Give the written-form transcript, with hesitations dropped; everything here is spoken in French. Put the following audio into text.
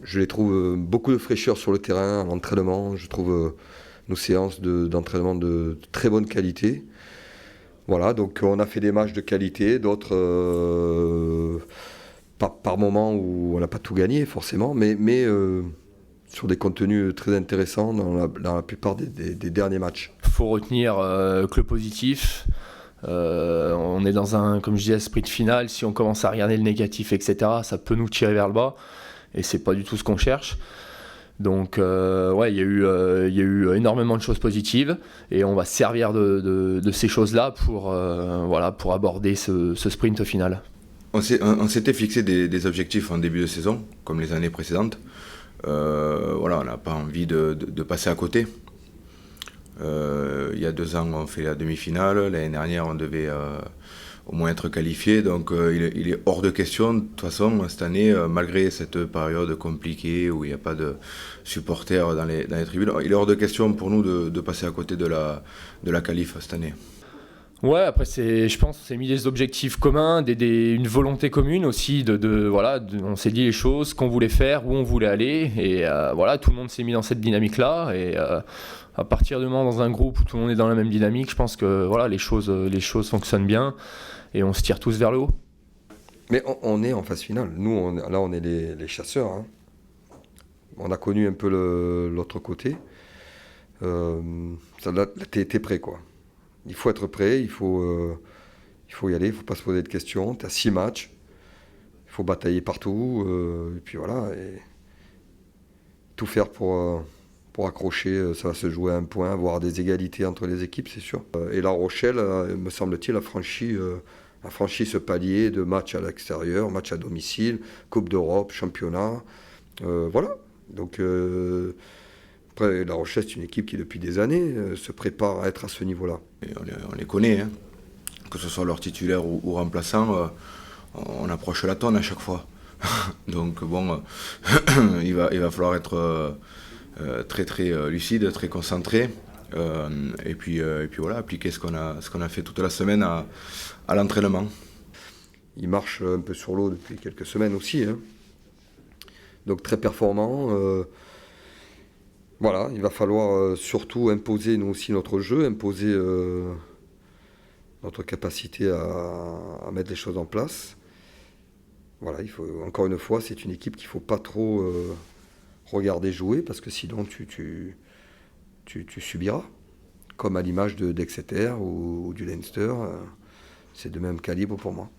Je les trouve beaucoup de fraîcheur sur le terrain, en entraînement. Je trouve nos séances d'entraînement de très bonne qualité. Voilà, donc on a fait des matchs de qualité, d'autres par moments où on n'a pas tout gagné forcément, mais sur des contenus très intéressants dans la plupart des derniers matchs. Il faut retenir que le positif. On est dans un, comme je disais, sprint final. Si on commence à regarder le négatif, etc., ça peut nous tirer vers le bas. Et c'est pas du tout ce qu'on cherche. Donc, ouais, il y a eu énormément de choses positives. Et on va se servir de ces choses-là pour aborder ce sprint final. On s'était fixé des objectifs en début de saison, comme les années précédentes. Voilà, on n'a pas envie de passer à côté. Il y a 2 ans, on fait la demi-finale. L'année dernière, on devait au moins être qualifié. Donc, il est hors de question, de toute façon, cette année, malgré cette période compliquée où il n'y a pas de supporters dans les tribunes, il est hors de question pour nous de passer à côté de la qualif cette année. Ouais, après, je pense qu'on s'est mis des objectifs communs, une volonté commune aussi. On s'est dit les choses, ce qu'on voulait faire, où on voulait aller. Et voilà, tout le monde s'est mis dans cette dynamique-là. Et à partir du moment dans un groupe où tout le monde est dans la même dynamique, je pense que voilà, les choses fonctionnent bien et on se tire tous vers le haut. Mais on est en phase finale. Nous, là, on est les chasseurs. Hein. On a connu un peu l'autre côté. Là, t'es prêt, quoi. Il faut être prêt, il faut y aller, il ne faut pas se poser de questions. Tu as 6 matchs, il faut batailler partout, et puis voilà, et tout faire pour accrocher. Ça va se jouer à un point, avoir des égalités entre les équipes, c'est sûr. Et La Rochelle, me semble-t-il, a franchi ce palier de matchs à l'extérieur, matchs à domicile, Coupe d'Europe, championnat, voilà. Donc après, La Rochelle, c'est une équipe qui, depuis des années, se prépare à être à ce niveau-là. Et on les connaît, hein. Que ce soit leur titulaire ou remplaçant, on approche la tonne à chaque fois. Donc bon, il va falloir être très très lucide, très concentré, et puis voilà, appliquer ce qu'on a fait toute la semaine à l'entraînement. Il marche un peu sur l'eau depuis quelques semaines aussi, hein. Donc très performant. Voilà, il va falloir surtout imposer nous aussi notre jeu, imposer notre capacité à mettre les choses en place. Voilà, encore une fois, c'est une équipe qu'il ne faut pas trop regarder jouer parce que sinon tu subiras. Comme à l'image d'Exeter ou du Leinster, c'est de même calibre pour moi.